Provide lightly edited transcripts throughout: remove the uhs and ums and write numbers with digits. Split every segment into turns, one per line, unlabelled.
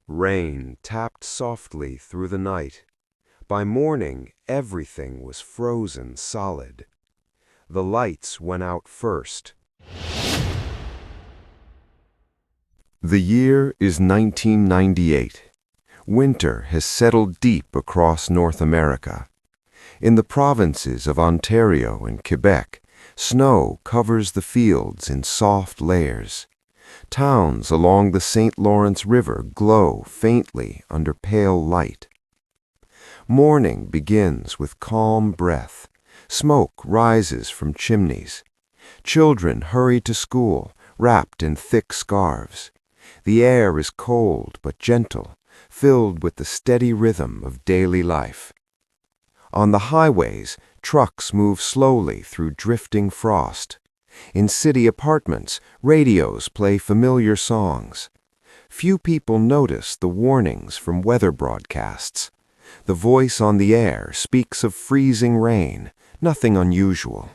Rain tapped softly through the night. By morning, everything was frozen solid. The lights went out first. The year is 1998. Winter has settled deep across North America. In the provinces of Ontario and Quebec, snow covers the fields in soft layers. Towns along the St. Lawrence River glow faintly under pale light. Morning begins with calm breath. Smoke rises from chimneys. Children hurry to school, wrapped in thick scarves. The air is cold but gentle, filled with the steady rhythm of daily life. On the highways, trucks move slowly through drifting frost. In city apartments, radios play familiar songs. Few people notice the warnings from weather broadcasts. The voice on the air speaks of freezing rain, nothing unusual.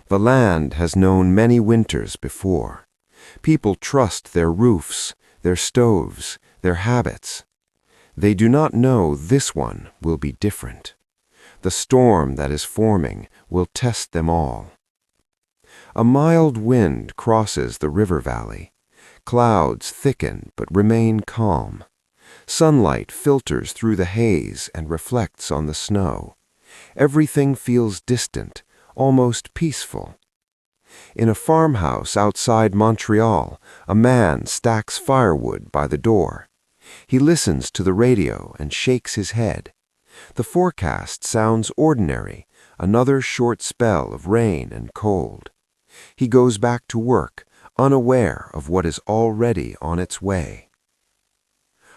The land has known many winters before. People trust their roofs, their stoves, their habits. They do not know this one will be different. The storm that is forming will test them all. A mild wind crosses the river valley. Clouds thicken but remain calm. Sunlight filters through the haze and reflects on the snow. Everything feels distant, almost peaceful. In a farmhouse outside Montreal, a man stacks firewood by the door. He listens to the radio and shakes his head. The forecast sounds ordinary, another short spell of rain and cold. He goes back to work, unaware of what is already on its way.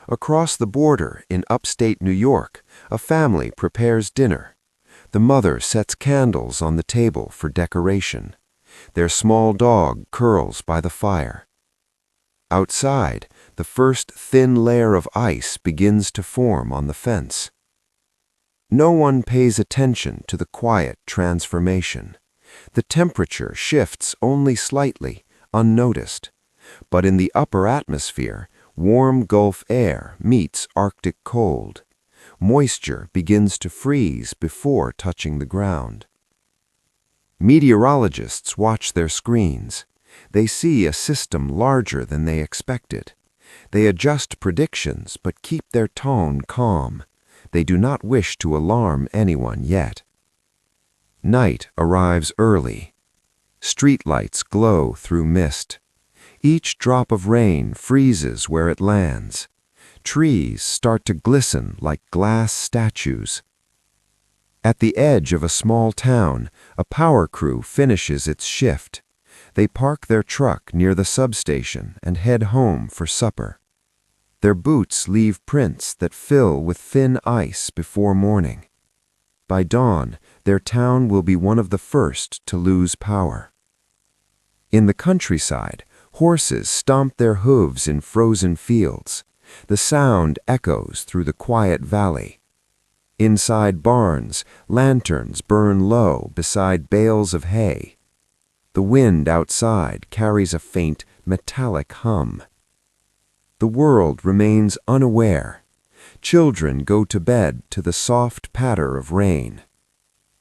Across the border in upstate New York, a family prepares dinner. The mother sets candles on the table for decoration. Their small dog curls by the fire. Outside, the first thin layer of ice begins to form on the fence. No one pays attention to the quiet transformation. The temperature shifts only slightly, unnoticed. But in the upper atmosphere, warm Gulf air meets Arctic cold. Moisture begins to freeze before touching the ground. Meteorologists watch their screens. They see a system larger than they expected. They adjust predictions but keep their tone calm. They do not wish to alarm anyone yet. Night arrives early. Streetlights glow through mist. Each drop of rain freezes where it lands. Trees start to glisten like glass statues. At the edge of a small town, a power crew finishes its shift. They park their truck near the substation and head home for supper. Their boots leave prints that fill with thin ice before morning. By dawn, their town will be one of the first to lose power. In the countryside, horses stomp their hooves in frozen fields. The sound echoes through the quiet valley. Inside barns, lanterns burn low beside bales of hay. The wind outside carries a faint, metallic hum. The world remains unaware. Children go to bed to the soft patter of rain.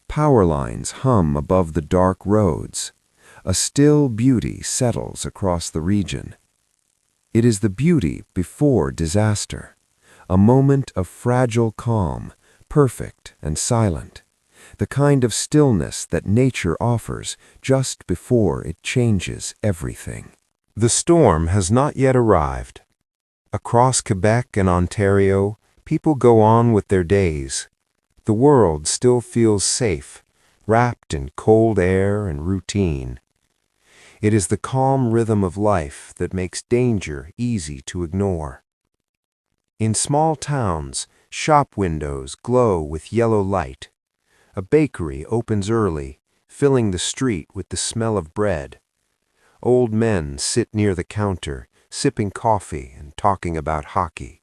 Power lines hum above the dark roads. A still beauty settles across the region. It is the beauty before disaster, a moment of fragile calm, perfect and silent, the kind of stillness that nature offers just before it changes everything. The storm has not yet arrived. Across Quebec and Ontario, people go on with their days. The world still feels safe, wrapped in cold air and routine. It is the calm rhythm of life that makes danger easy to ignore. In small towns, shop windows glow with yellow light. A bakery opens early, filling the street with the smell of bread. Old men sit near the counter, sipping coffee and talking about hockey.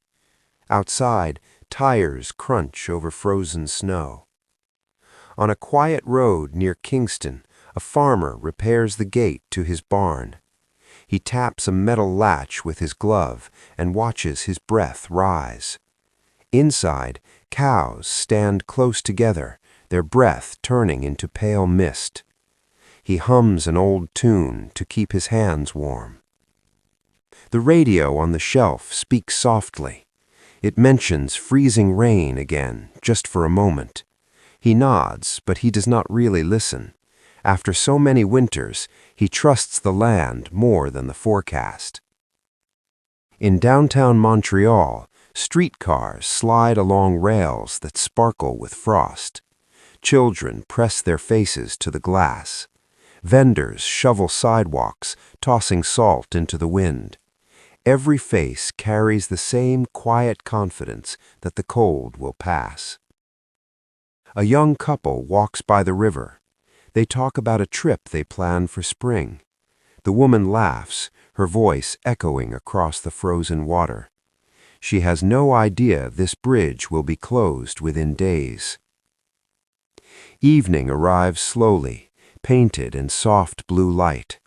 Outside, tires crunch over frozen snow. On a quiet road near Kingston, a farmer repairs the gate to his barn.
He taps a metal latch with his glove and watches his breath rise. Inside, cows stand close together, their breath turning into pale mist. He hums an old tune to keep his hands warm. The radio on the shelf speaks softly. It mentions freezing rain again, just for a moment. He nods, but he does not really listen. After so many winters, he trusts the land more than the forecast. In downtown Montreal, streetcars slide along rails that sparkle with frost. Children press their faces to the glass. Vendors shovel sidewalks, tossing salt into the wind. Every face carries the same quiet confidence that the cold will pass. A young couple walks by the river. They talk about a trip they plan for spring. The woman laughs, her voice echoing across the frozen water. She has no idea this bridge will be closed within days. Evening arrives slowly, painted in soft blue light.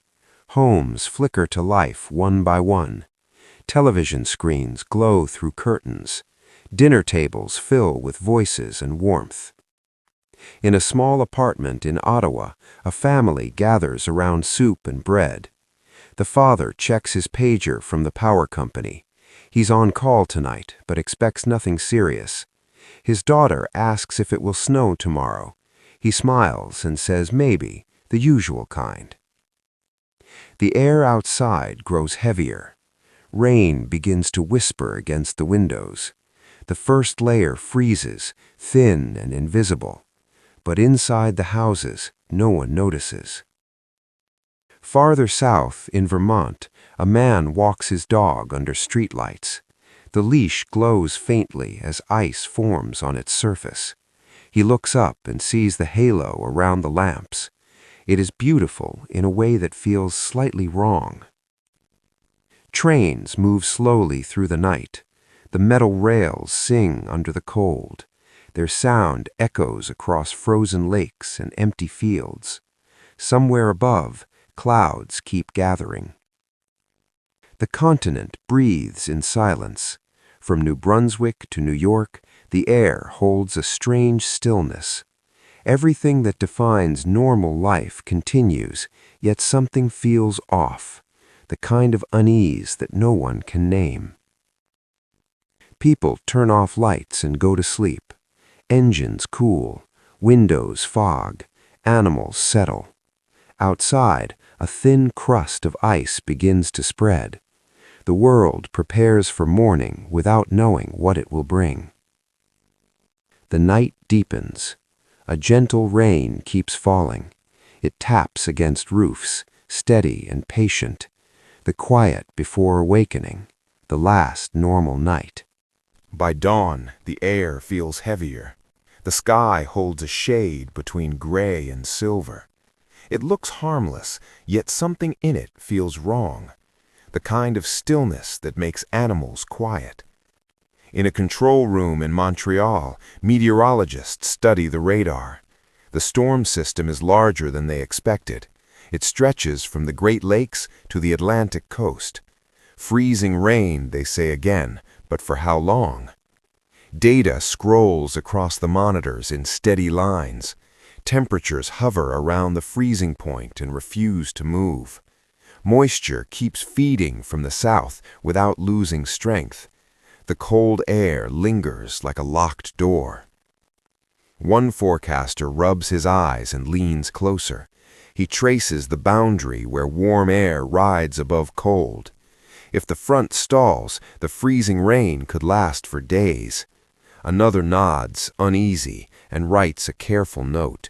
Homes flicker to life one by one. Television screens glow through curtains. Dinner tables fill with voices and warmth. In a small apartment in Ottawa, a family gathers around soup and bread. The father checks his pager from the power company. He's on call tonight, but expects nothing serious. His daughter asks if it will snow tomorrow. He smiles and says maybe, the usual kind. The air outside grows heavier. Rain begins to whisper against the windows. The first layer freezes, thin and invisible. But inside the houses, no one notices. Farther south, in Vermont, a man walks his dog under streetlights. The leash glows faintly as ice forms on its surface. He looks up and sees the halo around the lamps. It is beautiful in a way that feels slightly wrong. Trains move slowly through the night. The metal rails sing under the cold. Their sound echoes across frozen lakes and empty fields. Somewhere above, clouds keep gathering. The continent breathes in silence. From New Brunswick to New York, the air holds a strange stillness. Everything that defines normal life continues, yet something feels off, the kind of unease that no one can name. People turn off lights and go to sleep. Engines cool, windows fog, animals settle. Outside, a thin crust of ice begins to spread. The world prepares for morning without knowing what it will bring. The night deepens. A gentle rain keeps falling. It taps against roofs, steady and patient. The quiet before awakening, the last normal night.
By dawn, the air feels heavier. The sky holds a shade between gray and silver. It looks harmless, yet something in it feels wrong. The kind of stillness that makes animals quiet. In a control room in Montreal, meteorologists study the radar. The storm system is larger than they expected. It stretches from the Great Lakes to the Atlantic coast. Freezing rain, they say again, but for how long? Data scrolls across the monitors in steady lines. Temperatures hover around the freezing point and refuse to move. Moisture keeps feeding from the south without losing strength. The cold air lingers like a locked door. One forecaster rubs his eyes and leans closer. He traces the boundary where warm air rides above cold. If the front stalls, the freezing rain could last for days. Another nods, uneasy, and writes a careful note.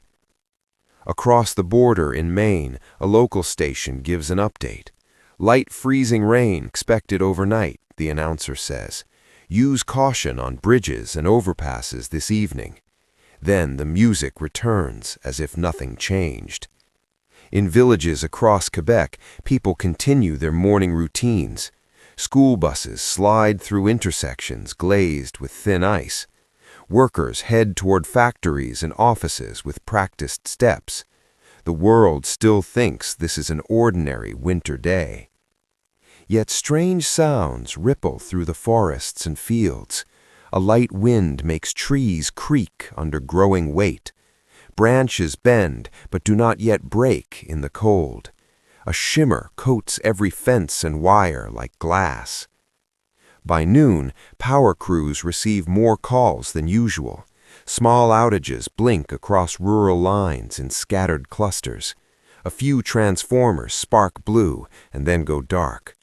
Across the border in Maine, a local station gives an update. Light freezing rain expected overnight, the announcer says. Use caution on bridges and overpasses this evening. Then the music returns as if nothing changed. In villages across Quebec, people continue their morning routines. School buses slide through intersections glazed with thin ice. Workers head toward factories and offices with practiced steps. The world still thinks this is an ordinary winter day.
Yet strange sounds ripple through the forests and fields. A light wind makes trees creak under growing weight. Branches bend, but do not yet break in the cold. A shimmer coats every fence and wire like glass. By noon, power crews receive more calls than usual. Small outages blink across rural lines in scattered clusters. A few transformers spark blue and then go dark.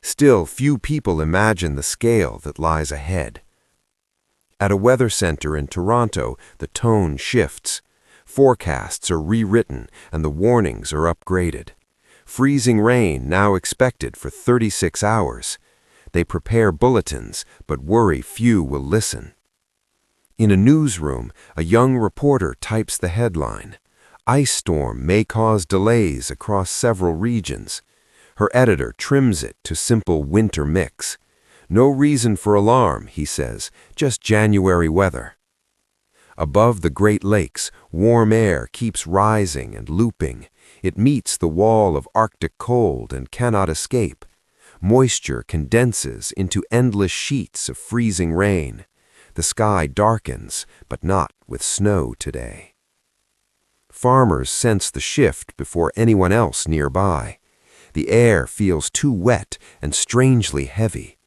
Still, few people imagine the scale that lies ahead. At a weather center in Toronto, the tone shifts. Forecasts are rewritten and the warnings are upgraded. Freezing rain now expected for 36 hours. They prepare bulletins, but worry few will listen. In a newsroom, a young reporter types the headline. Ice storm may cause delays across several regions. Her editor trims it to simple winter mix. No reason for alarm, he says, just January weather. Above the Great Lakes, warm air keeps rising and looping. It meets the wall of Arctic cold and cannot escape. Moisture condenses into endless sheets of freezing rain. The sky darkens, but not with snow today. Farmers sense the shift before anyone else nearby. The air feels too wet and strangely heavy.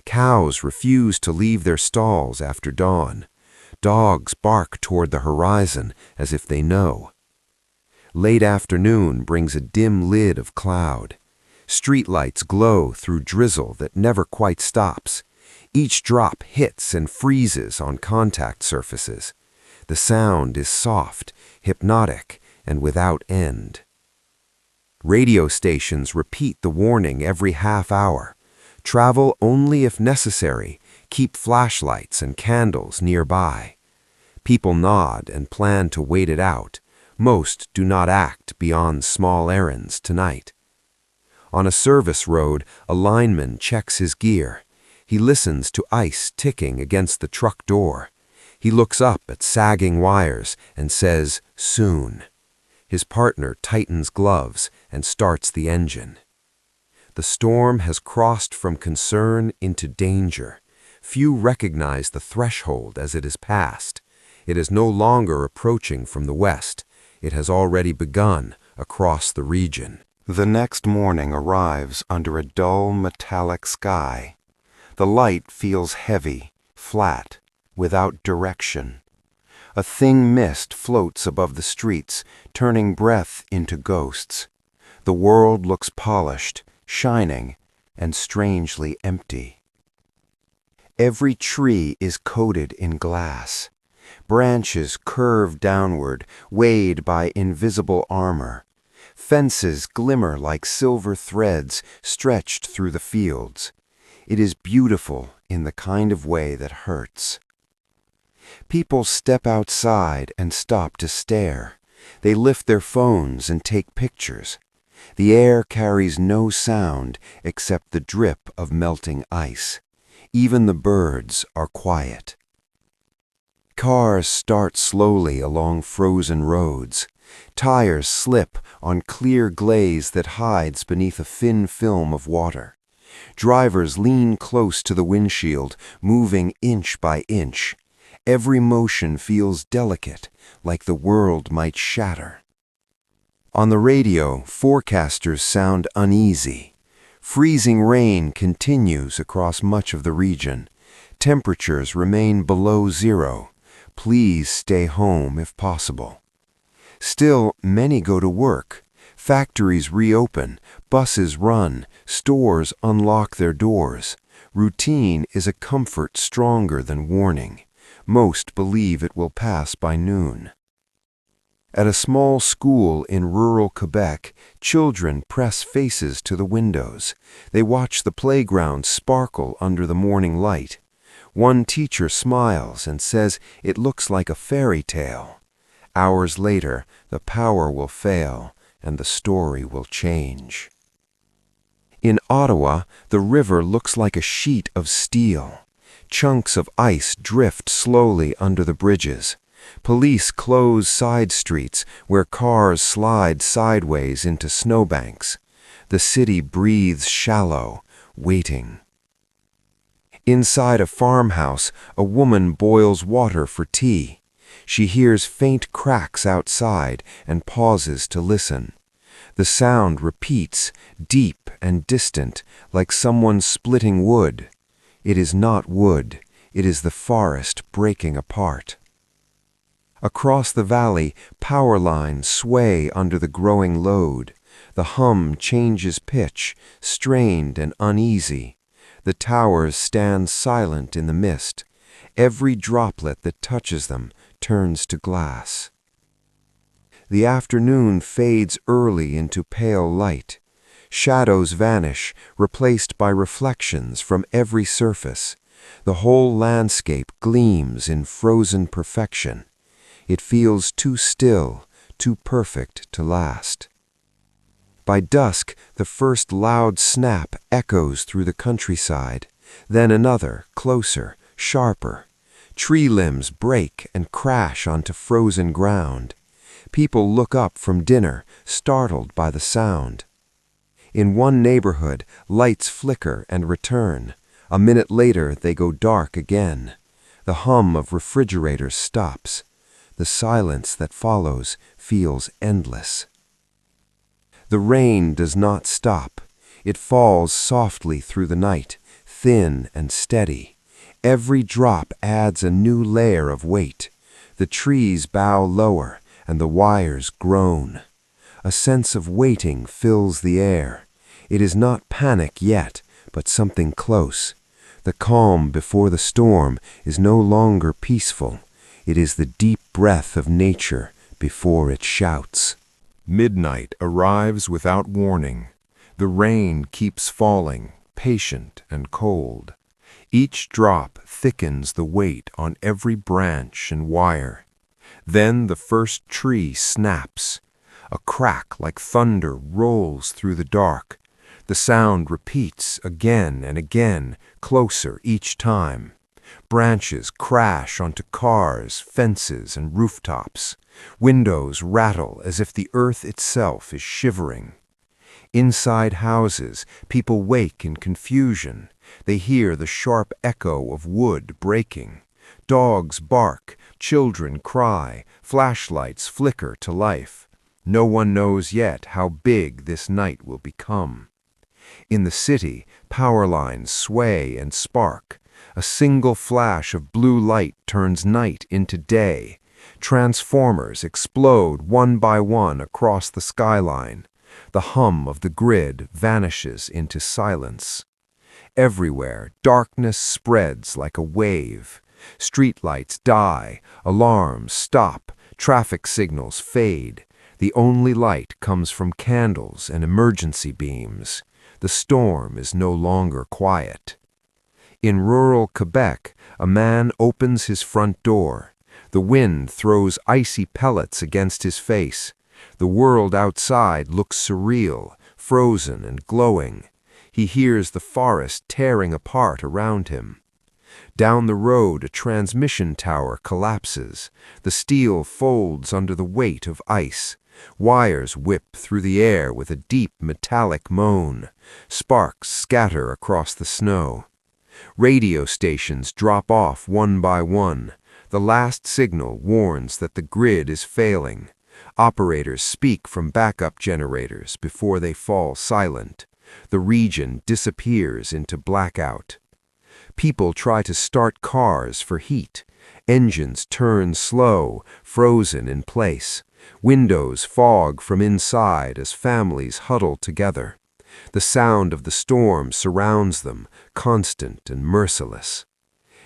Cows refuse to leave their stalls after dawn. Dogs bark toward the horizon as if they know. Late afternoon brings a dim lid of cloud. Streetlights glow through drizzle that never quite stops. Each drop hits and freezes on contact surfaces. The sound is soft, hypnotic, and without end. Radio stations repeat the warning every half hour. Travel only if necessary. Keep flashlights and candles nearby. People nod and plan to wait it out. Most do not act beyond small errands tonight. On a service road, a lineman checks his gear. He listens to ice ticking against the truck door. He looks up at sagging wires and says, "Soon." His partner tightens gloves and starts the engine. The storm has crossed from concern into danger. Few recognize the threshold as it is passed. It is no longer approaching from the west. It has already begun across the region. The next morning arrives under a dull metallic sky. The light feels heavy, flat, without direction. A thin mist floats above the streets, turning breath into ghosts. The world looks polished, shining, and strangely empty. Every tree is coated in glass. Branches curve downward, weighed by invisible armor. Fences glimmer like silver threads stretched through the fields. It is beautiful in the kind of way that hurts. People step outside and stop to stare. They lift their phones and take pictures. The air carries no sound except the drip of melting ice. Even the birds are quiet. Cars start slowly along frozen roads. Tires slip on clear glaze that hides beneath a thin film of water. Drivers lean close to the windshield, moving inch by inch. Every motion feels delicate, like the world might shatter. On the radio, forecasters sound uneasy. Freezing rain continues across much of the region. Temperatures remain below zero. Please stay home if possible. Still, many go to work. Factories reopen, buses run, stores unlock their doors. Routine is a comfort stronger than warning. Most believe it will pass by noon. At a small school in rural Quebec, children press faces to the windows. They watch the playground sparkle under the morning light. One teacher smiles and says it looks like a fairy tale. Hours later, the power will fail and the story will change. In Ottawa, the river looks like a sheet of steel. Chunks of ice drift slowly under the bridges. Police close side streets where cars slide sideways into snowbanks. The city breathes shallow, waiting. Inside a farmhouse, a woman boils water for tea. She hears faint cracks outside and pauses to listen. The sound repeats, deep and distant, like someone splitting wood. It is not wood, it is the forest breaking apart. Across the valley, power lines sway under the growing load. The hum changes pitch, strained and uneasy. The towers stand silent in the mist. Every droplet that touches them turns to glass. The afternoon fades early into pale light. Shadows vanish, replaced by reflections from every surface. The whole landscape gleams in frozen perfection. It feels too still, too perfect to last. By dusk, the first loud snap echoes through the countryside, then another, closer, sharper. Tree limbs break and crash onto frozen ground. People look up from dinner, startled by the sound. In one neighborhood, lights flicker and return. A minute later, they go dark again. The hum of refrigerators stops. The silence that follows feels endless. The rain does not stop. It falls softly through the night, thin and steady. Every drop adds a new layer of weight. The trees bow lower, and the wires groan. A sense of waiting fills the air. It is not panic yet, but something close. The calm before the storm is no longer peaceful. It is the deep breath of nature before it shouts.
Midnight arrives without warning. The rain keeps falling, patient and cold. Each drop thickens the weight on every branch and wire. Then the first tree snaps. A crack like thunder rolls through the dark. The sound repeats again and again, closer each time. Branches crash onto cars, fences, and rooftops. Windows rattle as if the earth itself is shivering. Inside houses, people wake in confusion. They hear the sharp echo of wood breaking. Dogs bark, children cry, flashlights flicker to life. No one knows yet how big this night will become. In the city, power lines sway and spark. A single flash of blue light turns night into day. Transformers explode one by one across the skyline. The hum of the grid vanishes into silence. Everywhere, darkness spreads like a wave. Streetlights die, alarms stop, traffic signals fade. The only light comes from candles and emergency beams. The storm is no longer quiet. In rural Quebec, a man opens his front door. The wind throws icy pellets against his face. The world outside looks surreal, frozen and glowing. He hears the forest tearing apart around him. Down the road, a transmission tower collapses. The steel folds under the weight of ice. Wires whip through the air with a deep metallic moan. Sparks scatter across the snow. Radio stations drop off one by one. The last signal warns that the grid is failing. Operators speak from backup generators before they fall silent. The region disappears into blackout. People try to start cars for heat. Engines turn slow, frozen in place. Windows fog from inside as families huddle together. The sound of the storm surrounds them, constant and merciless.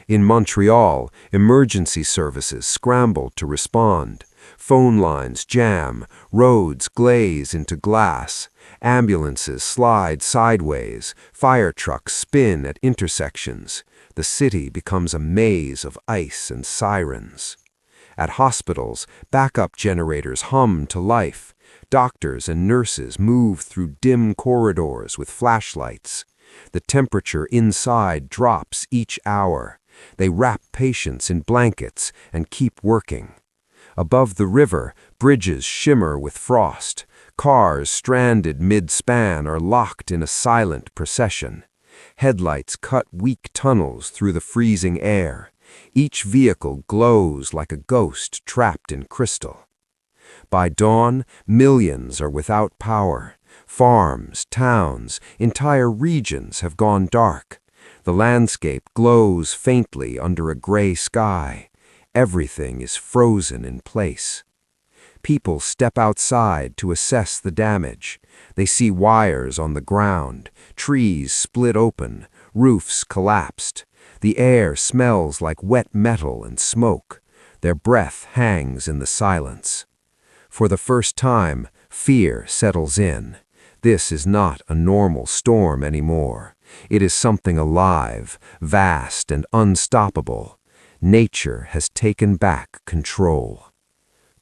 In Montreal, emergency services scramble to respond. Phone lines jam, roads glaze into glass, ambulances slide sideways, fire trucks spin at intersections. The city becomes a maze of ice and sirens. At hospitals, backup generators hum to life. Doctors and nurses move through dim corridors with flashlights. The temperature inside drops each hour. They wrap patients in blankets and keep working. Above the river, bridges shimmer with frost. Cars stranded mid-span are locked in a silent procession.
Headlights cut weak tunnels through the freezing air. Each vehicle glows like a ghost trapped in crystal. By dawn, millions are without power. Farms, towns, entire regions have gone dark. The landscape glows faintly under a gray sky. Everything is frozen in place. People step outside to assess the damage. They see wires on the ground, trees split open, roofs collapsed. The air smells like wet metal and smoke. Their breath hangs in the silence. For the first time, fear settles in. This is not a normal storm anymore. It is something alive, vast, and unstoppable. Nature has taken back control.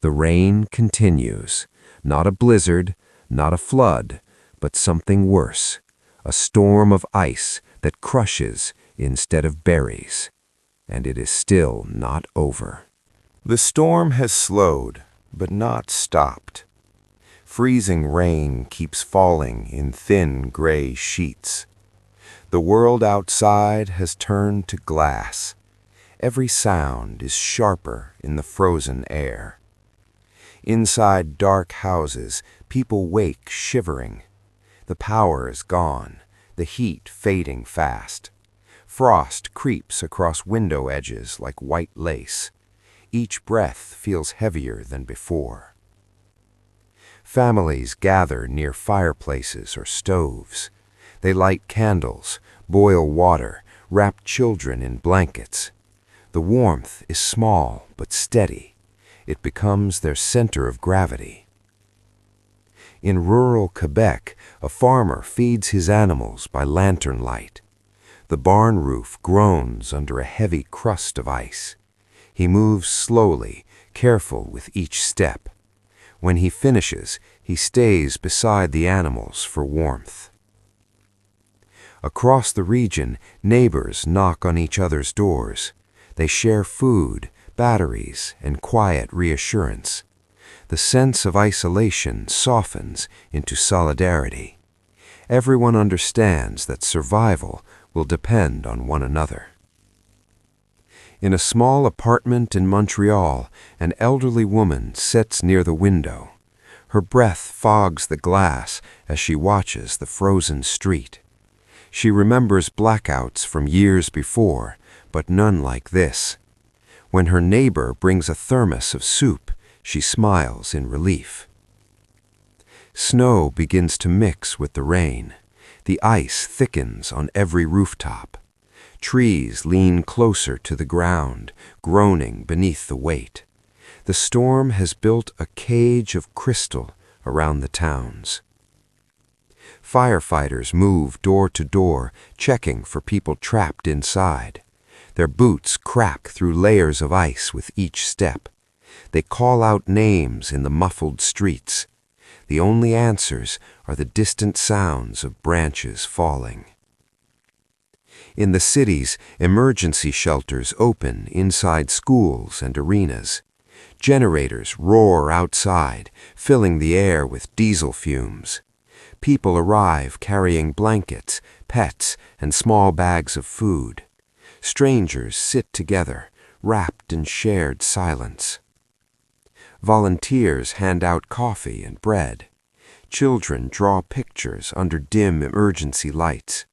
The rain continues. Not a blizzard, not a flood, but something worse. A storm of ice that crushes instead of buries. And it is still not over.
The storm has slowed, but not stopped. Freezing rain keeps falling in thin gray sheets. The world outside has turned to glass. Every sound is sharper in the frozen air. Inside dark houses, people wake shivering. The power is gone, the heat fading fast. Frost creeps across window edges like white lace. Each breath feels heavier than before. Families gather near fireplaces or stoves. They light candles, boil water, wrap children in blankets. The warmth is small but steady. It becomes their center of gravity. In rural Quebec, a farmer feeds his animals by lantern light. The barn roof groans under a heavy crust of ice. He moves slowly, careful with each step. When he finishes, he stays beside the animals for warmth. Across the region, neighbors knock on each other's doors. They share food, batteries, and quiet reassurance. The sense of isolation softens into solidarity. Everyone understands that survival will depend on one another. In a small apartment in Montreal, an elderly woman sits near the window. Her breath fogs the glass as she watches the frozen street. She remembers blackouts from years before, but none like this. When her neighbor brings a thermos of soup, she smiles in relief. Snow begins to mix with the rain. The ice thickens on every rooftop. Trees lean closer to the ground, groaning beneath the weight. The storm has built a cage of crystal around the towns. Firefighters move door to door, checking for people trapped inside. Their boots crack through layers of ice with each step. They call out names in the muffled streets. The only answers are the distant sounds of branches falling. In the cities, emergency shelters open inside schools and arenas. Generators roar outside, filling the air with diesel fumes. People arrive carrying blankets, pets, and small bags of food. Strangers sit together, wrapped in shared silence. Volunteers hand out coffee and bread. Children draw pictures under dim emergency lights.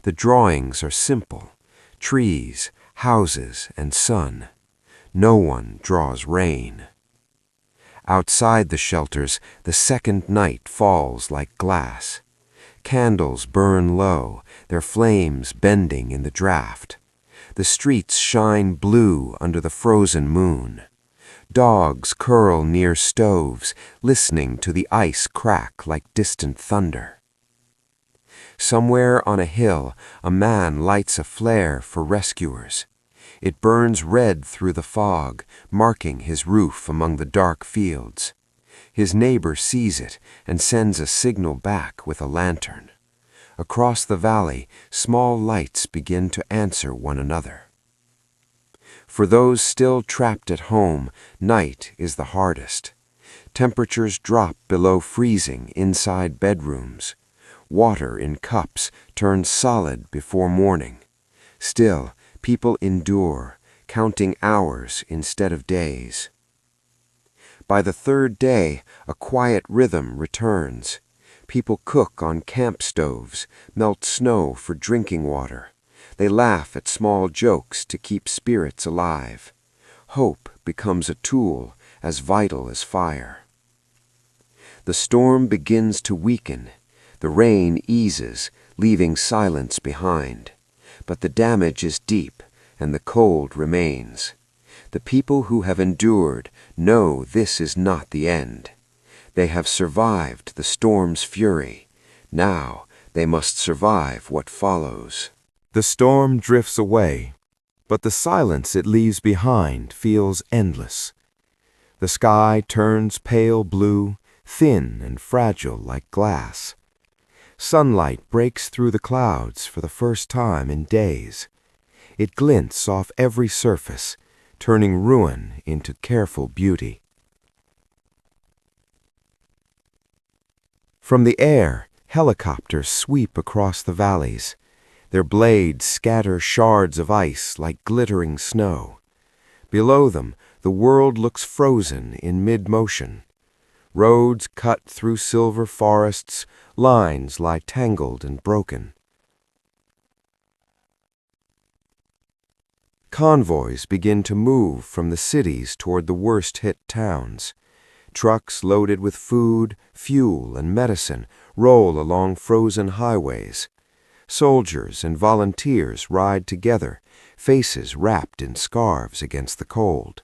The drawings are simple: trees, houses, and sun. No one draws rain. Outside the shelters, the second night falls like glass. Candles burn low, their flames bending in the draft. The streets shine blue under the frozen moon. Dogs curl near stoves, listening to the ice crack like distant thunder. Somewhere on a hill, a man lights a flare for rescuers. It burns red through the fog, marking his roof among the dark fields. His neighbor sees it and sends a signal back with a lantern. Across the valley, small lights begin to answer one another. For those still trapped at home, night is the hardest. Temperatures drop below freezing inside bedrooms.
Water in cups turns solid before morning. Still, people endure, counting hours instead of days. By the third day, a quiet rhythm returns. People cook on camp stoves, melt snow for drinking water. They laugh at small jokes to keep spirits alive. Hope becomes a tool as vital as fire. The storm begins to weaken. The rain eases, leaving silence behind. But the damage is deep, and the cold remains. The people who have endured know this is not the end. They have survived the storm's fury. Now they must survive what follows.
The storm drifts away, but the silence it leaves behind feels endless. The sky turns pale blue, thin and fragile like glass. Sunlight breaks through the clouds for the first time in days. It glints off every surface, turning ruin into careful beauty. From the air, helicopters sweep across the valleys. Their blades scatter shards of ice like glittering snow. Below them, the world looks frozen in mid-motion. Roads cut through silver forests, lines lie tangled and broken. Convoys begin to move from the cities toward the worst-hit towns. Trucks loaded with food, fuel, and medicine roll along frozen highways. Soldiers and volunteers ride together, faces wrapped in scarves against the cold.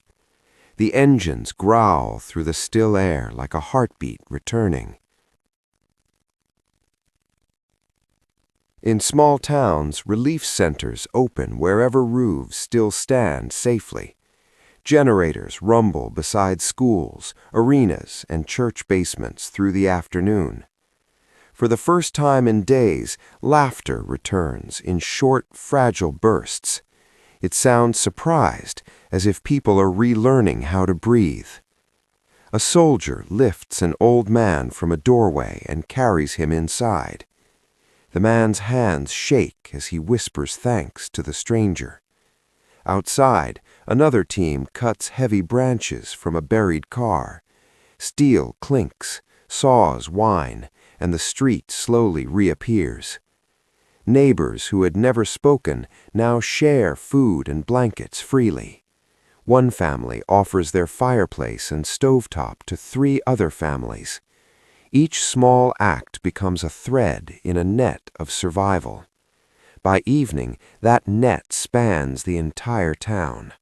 The engines growl through the still air like a heartbeat returning. In small towns, relief centers open wherever roofs still stand safely. Generators rumble beside schools, arenas, and church basements through the afternoon. For the first time in days, laughter returns in short, fragile bursts. It sounds surprised, as if people are relearning how to breathe. A soldier lifts an old man from a doorway and carries him inside. The man's hands shake as he whispers thanks to the stranger. Outside, another team cuts heavy branches from a buried car. Steel clinks, saws whine, and the street slowly reappears. Neighbors who had never spoken now share food and blankets freely. One family offers their fireplace and stovetop to 3 other families. Each small act becomes a thread in a net of survival. By evening, that net spans the entire town.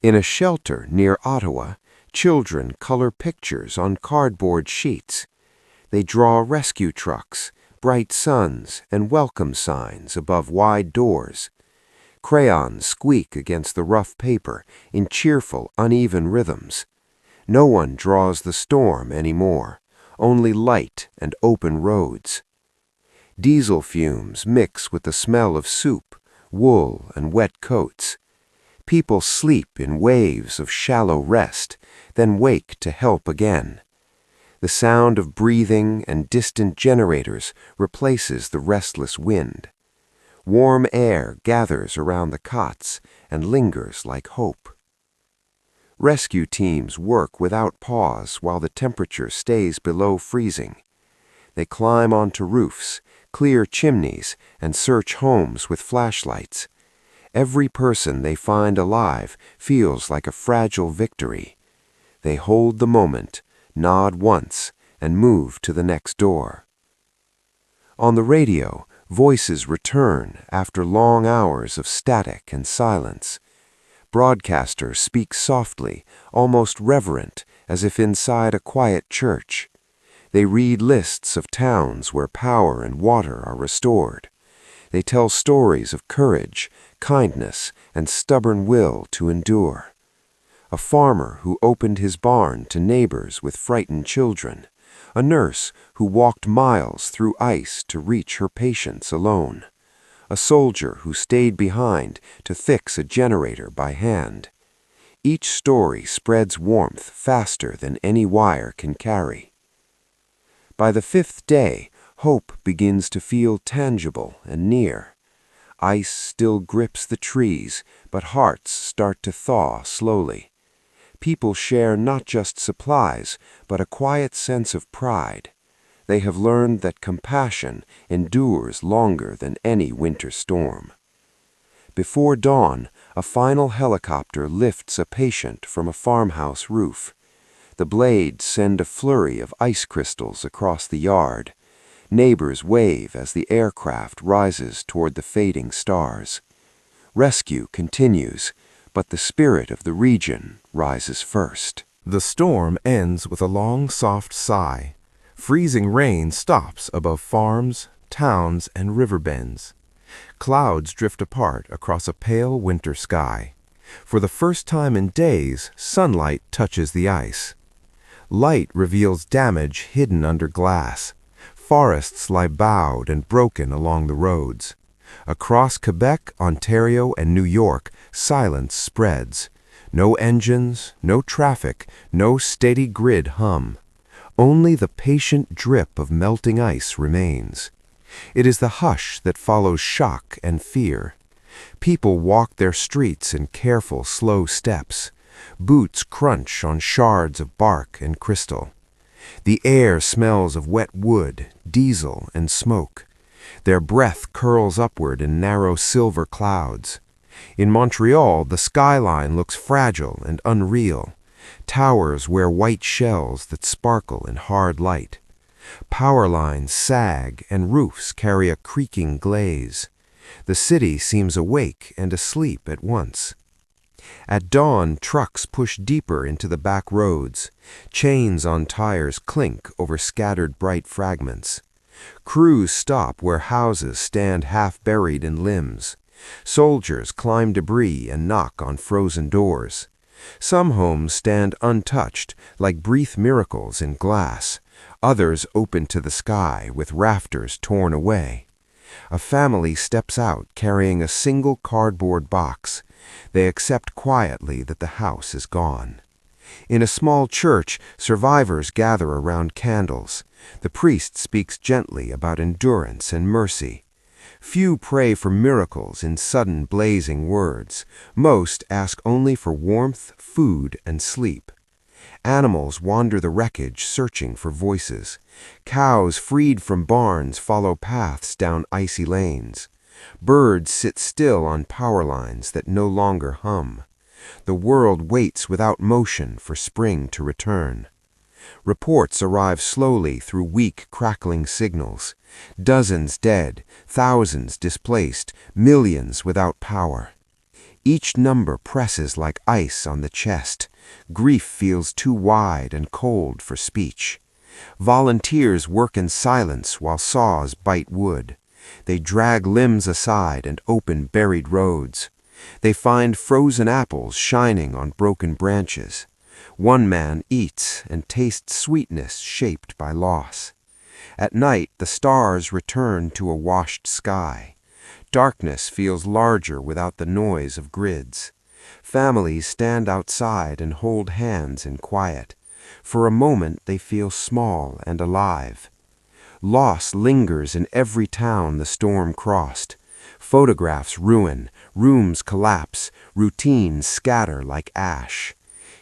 In a shelter near Ottawa, children color pictures on cardboard sheets. They draw rescue trucks, bright suns, and welcome signs above wide doors. Crayons squeak against the rough paper in cheerful, uneven rhythms. No one draws the storm anymore, only light and open roads. Diesel fumes mix with the smell of soup, wool, and wet coats. People sleep in waves of shallow rest, then wake to help again. The sound of breathing and distant generators replaces the restless wind. Warm air gathers around the cots and lingers like hope. Rescue teams work without pause while the temperature stays below freezing. They climb onto roofs, clear chimneys, and search homes with flashlights. Every person they find alive feels like a fragile victory. They hold the moment, nod once, and move to the next door. On the radio, voices return after long hours of static and silence. Broadcasters speak softly, almost reverent, as if inside a quiet church. They read lists of towns where power and water are restored. They tell stories of courage, kindness, and stubborn will to endure. A farmer who opened his barn to neighbors with frightened children. A nurse who walked miles through ice to reach her patients alone. A soldier who stayed behind to fix a generator by hand.
Each story spreads warmth faster than any wire can carry. By the fifth day, hope begins to feel tangible and near. Ice still grips the trees, but hearts start to thaw slowly. People share not just supplies, but a quiet sense of pride. They have learned that compassion endures longer than any winter storm. Before dawn, a final helicopter lifts a patient from a farmhouse roof. The blades send a flurry of ice crystals across the yard. Neighbors wave as the aircraft rises toward the fading stars. Rescue continues, but the spirit of the region rises first.
The storm ends with a long, soft sigh. Freezing rain stops above farms, towns, and river bends. Clouds drift apart across a pale winter sky. For the first time in days, sunlight touches the ice. Light reveals damage hidden under glass. Forests lie bowed and broken along the roads. Across Quebec, Ontario, and New York, silence spreads. No engines, no traffic, no steady grid hum. Only the patient drip of melting ice remains. It is the hush that follows shock and fear. People walk their streets in careful, slow steps. Boots crunch on shards of bark and crystal. The air smells of wet wood, diesel, and smoke. Their breath curls upward in narrow silver clouds. In Montreal, the skyline looks fragile and unreal. Towers wear white shells that sparkle in hard light. Power lines sag and roofs carry a creaking glaze. The city seems awake and asleep at once. At dawn, trucks push deeper into the back roads. Chains on tires clink over scattered bright fragments. Crews stop where houses stand half buried in limbs. Soldiers climb debris and knock on frozen doors. Some homes stand untouched, like brief miracles in glass. Others open to the sky with rafters torn away. A family steps out carrying a single cardboard box. They accept quietly that the house is gone. In a small church, survivors gather around candles. The priest speaks gently about endurance and mercy. Few pray for miracles in sudden blazing words. Most ask only for warmth, food, and sleep. Animals wander the wreckage searching for voices. Cows freed from barns follow paths down icy lanes. Birds sit still on power lines that no longer hum. The world waits without motion for spring to return. Reports arrive slowly through weak, crackling signals. Dozens dead, thousands displaced, millions without power. Each number presses like ice on the chest. Grief feels too wide and cold for speech. Volunteers work in silence while saws bite wood. They drag limbs aside and open buried roads. They find frozen apples shining on broken branches. One man eats and tastes sweetness shaped by loss. At night, the stars return to a washed sky. Darkness feels larger without the noise of grids. Families stand outside and hold hands in quiet. For a moment, they feel small and alive. Loss lingers in every town the storm crossed. Photographs ruin, rooms collapse, routines scatter like ash.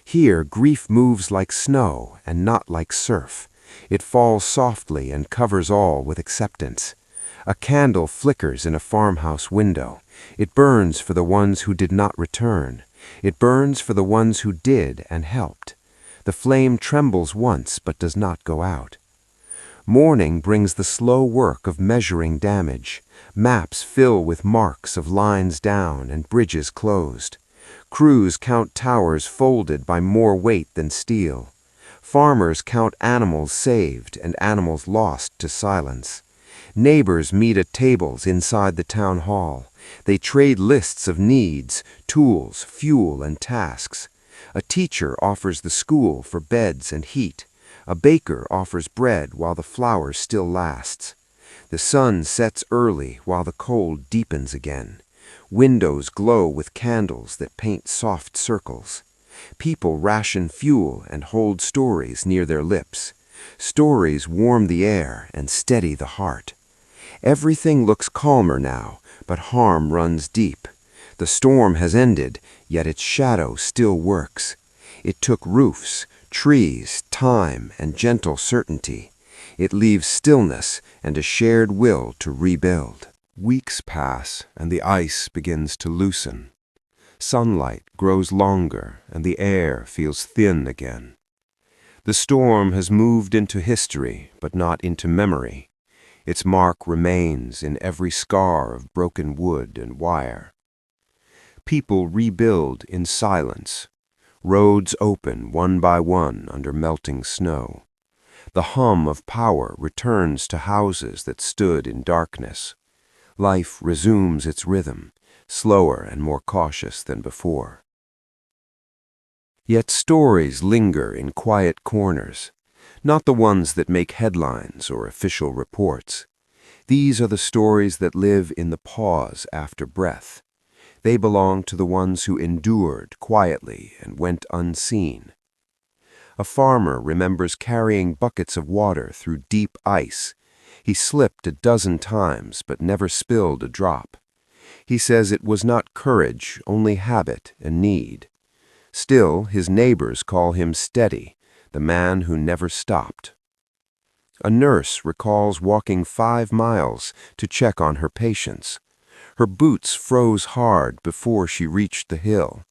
Here, grief moves like snow and not like surf. It falls softly and covers all with acceptance. A candle flickers in a farmhouse window. It burns for the ones who did not return. It burns for the ones who did and helped. The flame trembles once but does not go out. Morning brings the slow work of measuring damage. Maps fill with marks of lines down and bridges closed. Crews count towers folded by more weight than steel. Farmers count animals saved and animals lost to silence. Neighbors meet at tables inside the town hall. They trade lists of needs, tools, fuel, and tasks. A teacher offers the school for beds and heat. A baker offers bread while the flour still lasts. The sun sets early while the cold deepens again. Windows glow with candles that paint soft circles.
People ration fuel and hold stories near their lips. Stories warm the air and steady the heart. Everything looks calmer now, but harm runs deep. The storm has ended, yet its shadow still works. It took roofs, trees, time, and gentle certainty. It leaves stillness and a shared will to rebuild.
Weeks pass, and the ice begins to loosen. Sunlight grows longer, and the air feels thin again. The storm has moved into history, but not into memory. Its mark remains in every scar of broken wood and wire. People rebuild in silence. Roads open one by one under melting snow. The hum of power returns to houses that stood in darkness. Life resumes its rhythm, slower and more cautious than before. Yet stories linger in quiet corners, not the ones that make headlines or official reports. These are the stories that live in the pause after breath. They belong to the ones who endured quietly and went unseen. A farmer remembers carrying buckets of water through deep ice. He slipped a dozen times but never spilled a drop. He says it was not courage, only habit and need. Still, his neighbors call him steady, the man who never stopped. A nurse recalls walking 5 miles to check on her patients. Her boots froze hard before she reached the hill.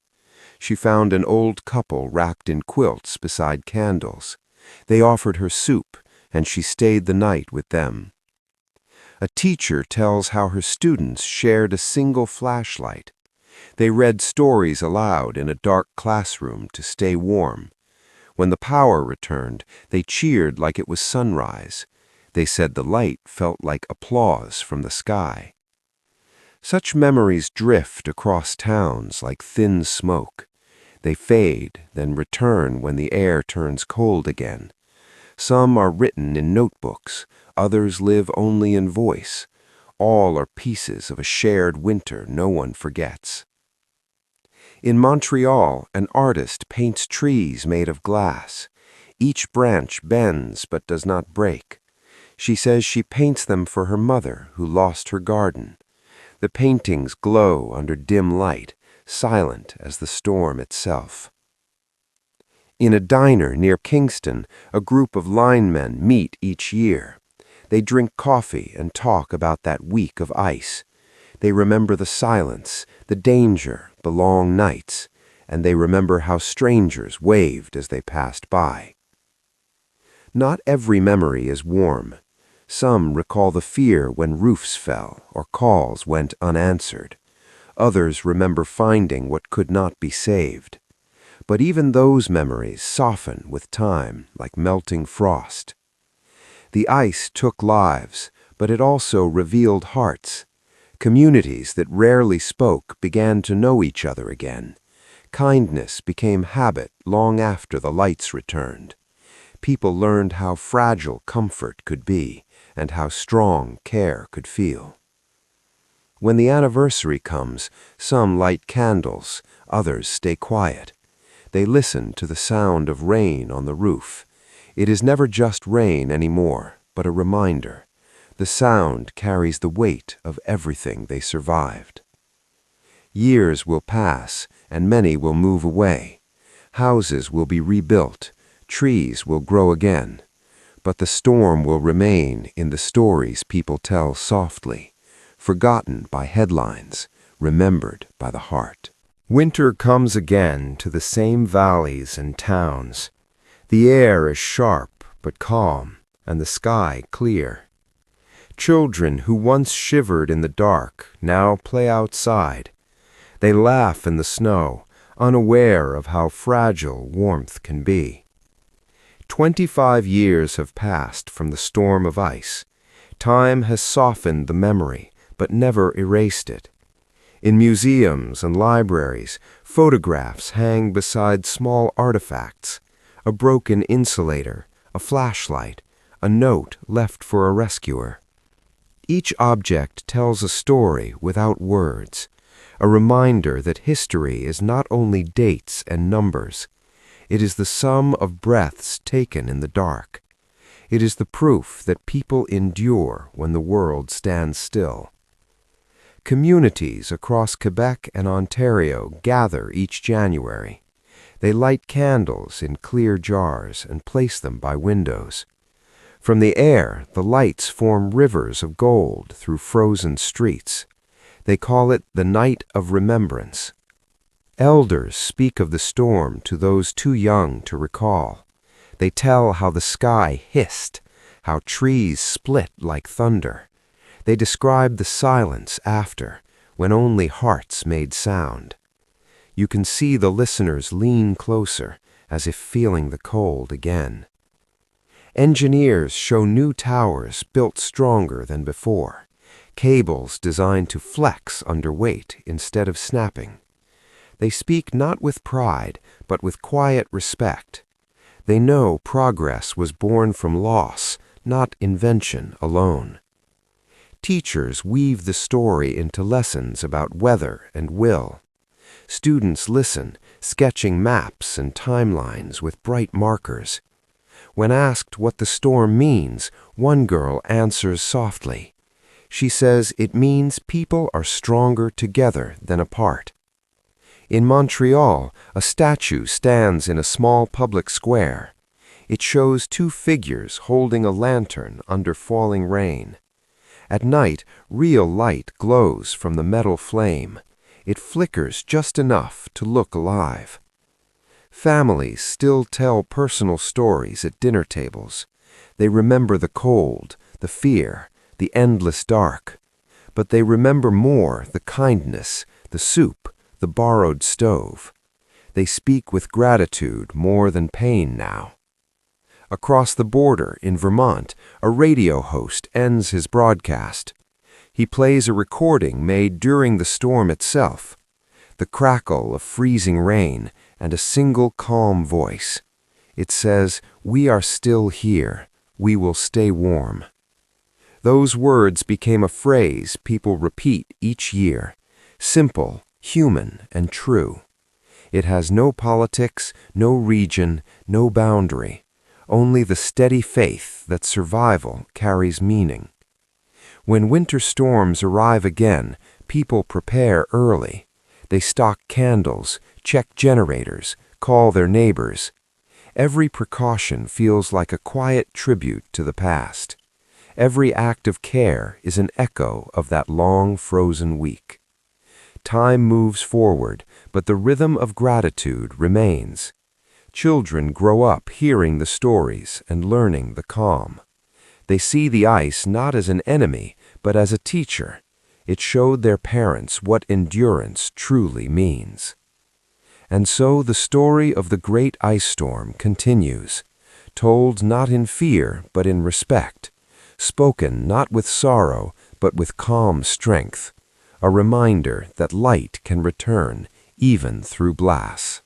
She found an old couple wrapped in quilts beside candles. They offered her soup, and she stayed the night with them. A teacher tells how her students shared a single flashlight. They read stories aloud in a dark classroom to stay warm. When the power returned, they cheered like it was sunrise. They said the light felt like applause from the sky. Such memories drift across towns like thin smoke. They fade, then return when the air turns cold again. Some are written in notebooks, others live only in voice. All are pieces of a shared winter no one forgets. In Montreal, an artist paints trees made of glass. Each branch bends but does not break. She says she paints them for her mother, who lost her garden. The paintings glow under dim light, silent as the storm itself. In a diner near Kingston, a group of linemen meet each year. They drink coffee and talk about that week of ice. They remember the silence, the danger, the long nights, and they remember how strangers waved as they passed by. Not every memory is warm. Some recall the fear when roofs fell or calls went unanswered. Others remember finding what could not be saved. But even those memories soften with time like melting frost. The ice took lives, but it also revealed hearts. Communities that rarely spoke began to know each other again. Kindness became habit long after the lights returned. People learned how fragile comfort could be and how strong care could feel. When the anniversary comes, some light candles, others stay quiet. They listen to the sound of rain on the roof. It is never just rain anymore, but a reminder. The sound carries the weight of everything they survived. Years will pass, and many will move away. Houses will be rebuilt. Trees will grow again. But the storm will remain in the stories people tell softly, forgotten by headlines, remembered by the heart.
Winter comes again to the same valleys and towns. The air is sharp but calm, and the sky clear. Children who once shivered in the dark now play outside. They laugh in the snow, unaware of how fragile warmth can be. 25 years have passed from the storm of ice. Time has softened the memory, but never erased it. In museums and libraries, photographs hang beside small artifacts, a broken insulator, a flashlight, a note left for a rescuer. Each object tells a story without words,
a reminder that history is not only dates and numbers. It is the sum of breaths taken in the dark. It is the proof that people endure when the world stands still. Communities across Quebec and Ontario gather each January. They light candles in clear jars and place them by windows. From the air, the lights form rivers of gold through frozen streets. They call it the Night of Remembrance. Elders speak of the storm to those too young to recall. They tell how the sky hissed, how trees split like thunder. They describe the silence after, when only hearts made sound. You can see the listeners lean closer, as if feeling the cold again. Engineers show new towers built stronger than before, cables designed to flex under weight instead of snapping. They speak not with pride, but with quiet respect. They know progress was born from loss, not invention alone. Teachers weave the story into lessons about weather and will. Students listen, sketching maps and timelines with bright markers. When asked what the storm means, one girl answers softly. She says it means people are stronger together than apart. In Montreal, a statue stands in a small public square. It shows two figures holding a lantern under falling rain. At night, real light glows from the metal flame. It flickers just enough to look alive. Families still tell personal stories at dinner tables. They remember the cold, the fear, the endless dark. But they remember more the kindness, the soup, the borrowed stove. They speak with gratitude more than pain now. Across the border in Vermont, a radio host ends his broadcast. He plays a recording made during the storm itself. The crackle of freezing rain and a single calm voice. It says, "We are still here. We will stay warm." Those words became a phrase people repeat each year. Simple, human, and true. It has no politics, no region, no boundary. Only the steady faith that survival carries meaning. When winter storms arrive again, people prepare early. They stock candles, check generators, call their neighbors. Every precaution feels like a quiet tribute to the past. Every act of care is an echo of that long frozen week. Time moves forward, but the rhythm of gratitude remains. Children grow up hearing the stories and learning the calm. They see the ice not as an enemy, but as a teacher. It showed their parents what endurance truly means. And so the story of the great ice storm continues, told not in fear but in respect, spoken not with sorrow but with calm strength, a reminder that light can return even through blasts.